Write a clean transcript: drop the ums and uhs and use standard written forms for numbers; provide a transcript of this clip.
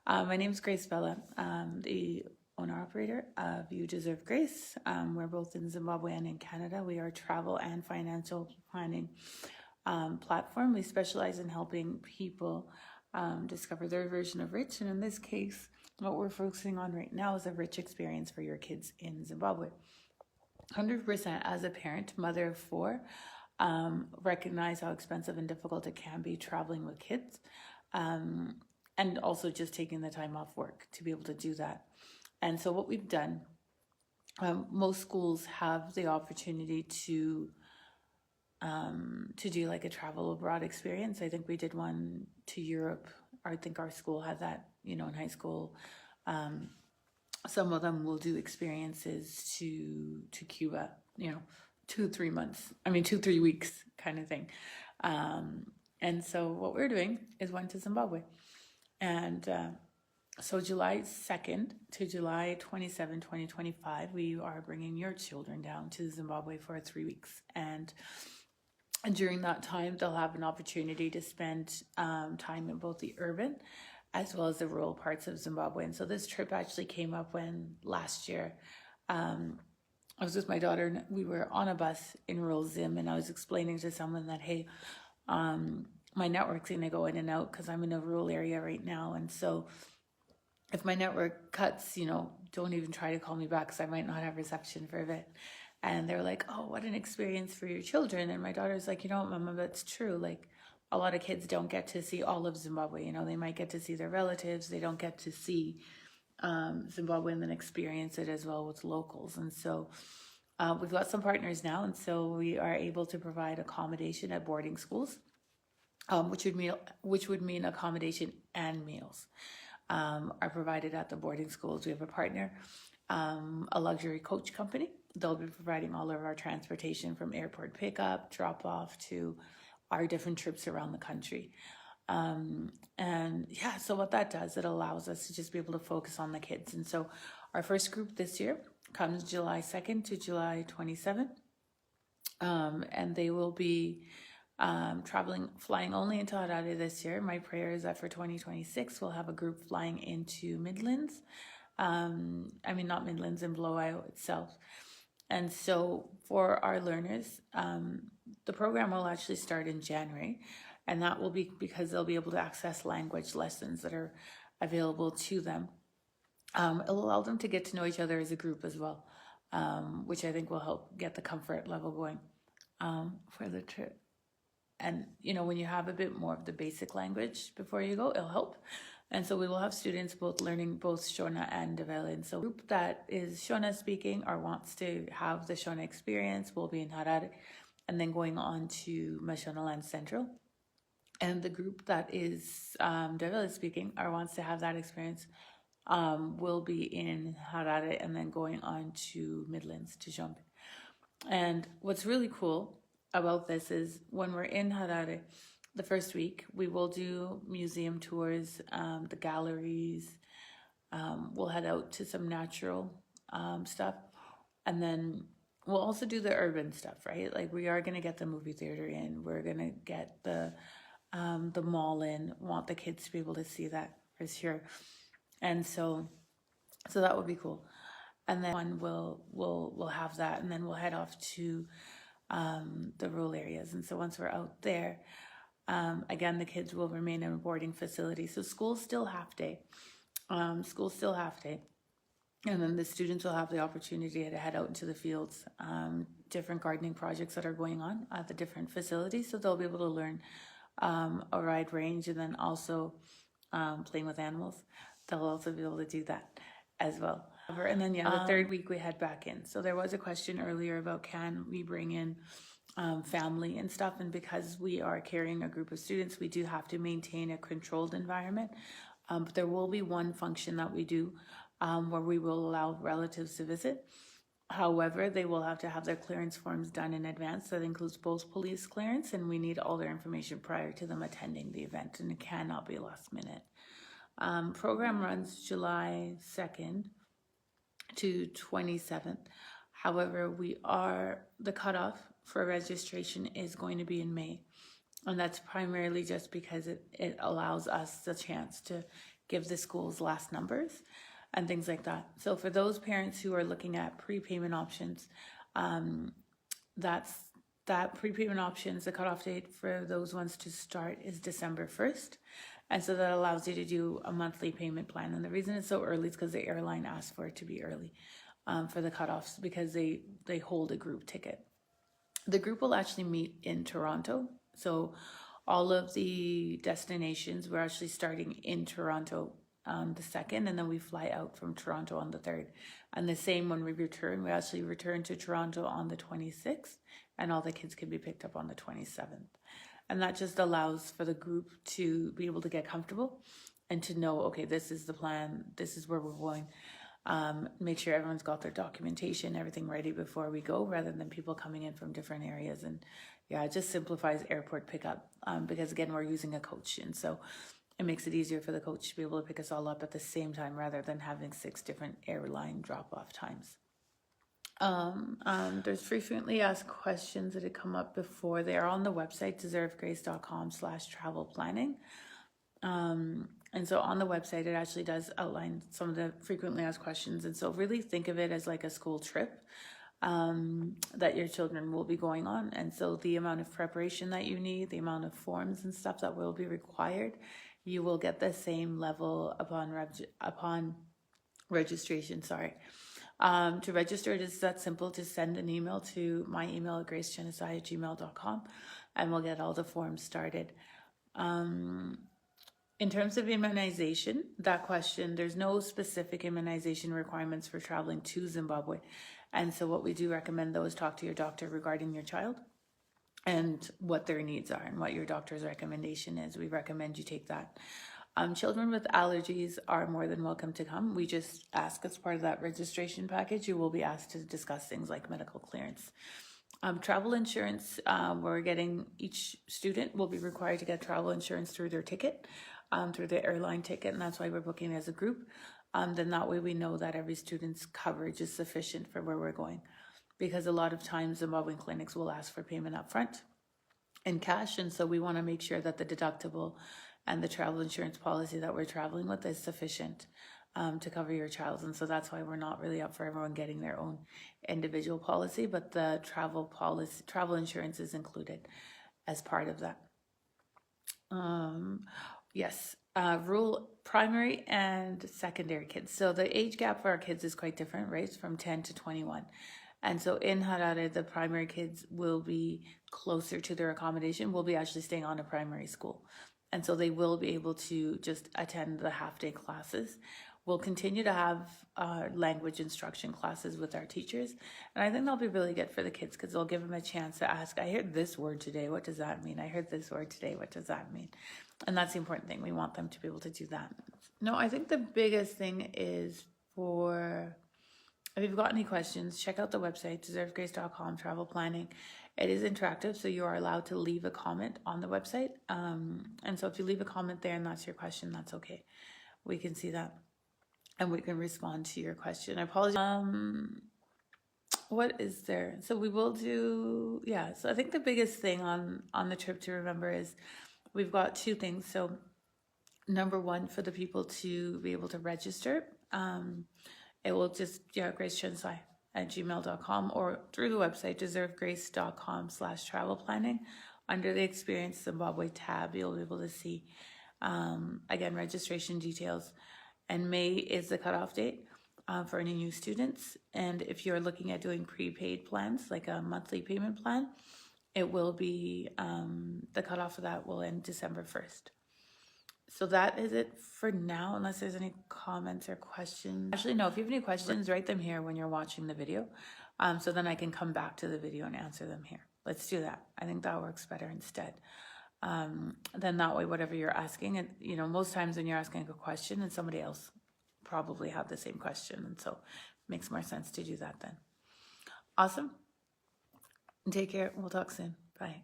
My name is Grace Bella. I'm the owner-operator of You Deserve Grace. We're both in Zimbabwe and in Canada. We are a travel and financial planning platform. We specialize in helping people discover their version of rich. And in this case, what we're focusing on right now is a rich experience for your kids in Zimbabwe. 100% as a parent, mother of four, recognize how expensive and difficult it can be traveling with kids. And also just taking the time off work to be able to do that. And so what we've done, most schools have the opportunity to do like a travel abroad experience. I think we did one to Europe. I think our school had that, in high school. Some of them will do experiences to Cuba, 2-3 months. 2-3 weeks kind of thing. And so what we're doing is went to Zimbabwe. And so July 2nd to July 27, 2025, we are bringing your children down to Zimbabwe for 3 weeks. And during that time, they'll have an opportunity to spend time in both the urban as well as the rural parts of Zimbabwe. And so this trip actually came up when last year I was with my daughter and we were on a bus in rural Zim, and I was explaining to someone that, hey, my network's going to go in and out because I'm in a rural area right now. And so if my network cuts, don't even try to call me back because I might not have reception for a bit. And they're like, oh, what an experience for your children. And my daughter's like, Mama, that's true. Like, a lot of kids don't get to see all of Zimbabwe. They might get to see their relatives. They don't get to see Zimbabwe and then experience it as well with locals. And so we've got some partners now. And so we are able to provide accommodation at boarding schools. Which would mean accommodation and meals are provided at the boarding schools. We have a partner, a luxury coach company. They'll be providing all of our transportation from airport pickup, drop off to our different trips around the country. So what that does, it allows us to just be able to focus on the kids. And so our first group this year comes July 2nd to July 27th. And they will be flying only into Harare this year. My prayer is that for 2026, we'll have a group flying into Midlands. Not Midlands, and Blow itself. And so for our learners, the program will actually start in January, and that will be because they'll be able to access language lessons that are available to them. It'll allow them to get to know each other as a group as well, which I think will help get the comfort level going for the trip. And, when you have a bit more of the basic language before you go, it'll help. And so we will have students learning both Shona and Ndebele. And so the group that is Shona speaking or wants to have the Shona experience will be in Harare and then going on to Mashonaland Central. And the group that is Ndebele speaking or wants to have that experience will be in Harare and then going on to Midlands, to Jombe. And what's really cool about this is when we're in Harare, the first week, we will do museum tours, the galleries. We'll head out to some natural stuff. And then we'll also do the urban stuff, right? Like, we are going to get the movie theater in. We're going to get the mall in. Want the kids to be able to see that for sure. And so that would be cool. And then we'll have that, and then we'll head off to the rural areas. And so once we're out there, again, the kids will remain in a boarding facility. So school's still half day. And then the students will have the opportunity to head out into the fields, different gardening projects that are going on at the different facilities. So they'll be able to learn a wide range, and then also playing with animals. They'll also be able to do that as well. And then, the third week we head back in. So there was a question earlier about can we bring in family and stuff. And because we are carrying a group of students, we do have to maintain a controlled environment. But there will be one function that we do where we will allow relatives to visit. However, they will have to have their clearance forms done in advance. That includes both police clearance, and we need all their information prior to them attending the event, and it cannot be last minute. Program runs July 2nd to 27th. However, the cutoff for registration is going to be in May. And that's primarily just because it allows us the chance to give the schools last numbers and things like that. So for those parents who are looking at prepayment options, that prepayment options, the cutoff date for those ones to start is December 1st. And so that allows you to do a monthly payment plan. And the reason it's so early is because the airline asked for it to be early for the cutoffs, because they hold a group ticket. The group will actually meet in Toronto. So all of the destinations, we're actually starting in Toronto on the 2nd, and then we fly out from Toronto on the 3rd. And the same when we return, we actually return to Toronto on the 26th, and all the kids can be picked up on the 27th. And that just allows for the group to be able to get comfortable and to know, okay, this is the plan, this is where we're going. Make sure everyone's got their documentation, everything ready before we go, rather than people coming in from different areas. And yeah, it just simplifies airport pickup, because again, we're using a coach, and so it makes it easier for the coach to be able to pick us all up at the same time rather than having 6 different airline drop-off times. There's frequently asked questions that had come up before. They are on the website, deservegrace.com/travel planning. And so on the website, it actually does outline some of the frequently asked questions. And so really think of it as like a school trip that your children will be going on. And so the amount of preparation that you need, the amount of forms and stuff that will be required, you will get the same level upon registration. To register, it is that simple. Just send an email to my email at gracegenesai@gmail.com, and we'll get all the forms started. In terms of immunization, that question, there's no specific immunization requirements for traveling to Zimbabwe. And so what we do recommend, though, is talk to your doctor regarding your child and what their needs are and what your doctor's recommendation is. We recommend you take that. Children with allergies are more than welcome to come. We just ask, as part of that registration package, you will be asked to discuss things like medical clearance. Travel insurance, each student will be required to get travel insurance through their ticket, through the airline ticket, and that's why we're booking as a group. Then that way we know that every student's coverage is sufficient for where we're going. Because a lot of times Zimbabwean clinics will ask for payment up front in cash, and so we want to make sure that the deductible and the travel insurance policy that we're traveling with is sufficient to cover your child. And so that's why we're not really up for everyone getting their own individual policy, but the travel insurance is included as part of that. Yes, rural primary and secondary kids. So the age gap for our kids is quite different, right? It's from 10 to 21. And so in Harare, the primary kids will be closer to their accommodation. We'll be actually staying on a primary school. And so they will be able to just attend the half-day classes. We'll continue to have language instruction classes with our teachers. And I think that'll be really good for the kids because they'll give them a chance to ask, I heard this word today, what does that mean? I heard this word today, what does that mean? And that's the important thing. We want them to be able to do that. No, I think the biggest thing is if you've got any questions, check out the website, deservegrace.com, travel planning. It is interactive, so you are allowed to leave a comment on the website. And so if you leave a comment there and that's your question, that's okay. We can see that and we can respond to your question. I apologize. What is there? So we will do, so I think the biggest thing on the trip to remember is we've got 2 things. So number 1, for the people to be able to register, it will just, gracegenesai@gmail.com or through the website, deservegrace.com/travel planning. Under the Experience Zimbabwe tab, you'll be able to see, again, registration details. And May is the cutoff date for any new students. And if you're looking at doing prepaid plans, like a monthly payment plan, it will be, the cutoff for that will end December 1st. So that is it for now, unless there's any comments or questions. Actually, no, if you have any questions, write them here when you're watching the video. So then I can come back to the video and answer them here. Let's do that. I think that works better instead. Then that way, whatever you're asking, and most times when you're asking a question and somebody else probably have the same question. And so it makes more sense to do that then. Awesome. Take care. We'll talk soon. Bye.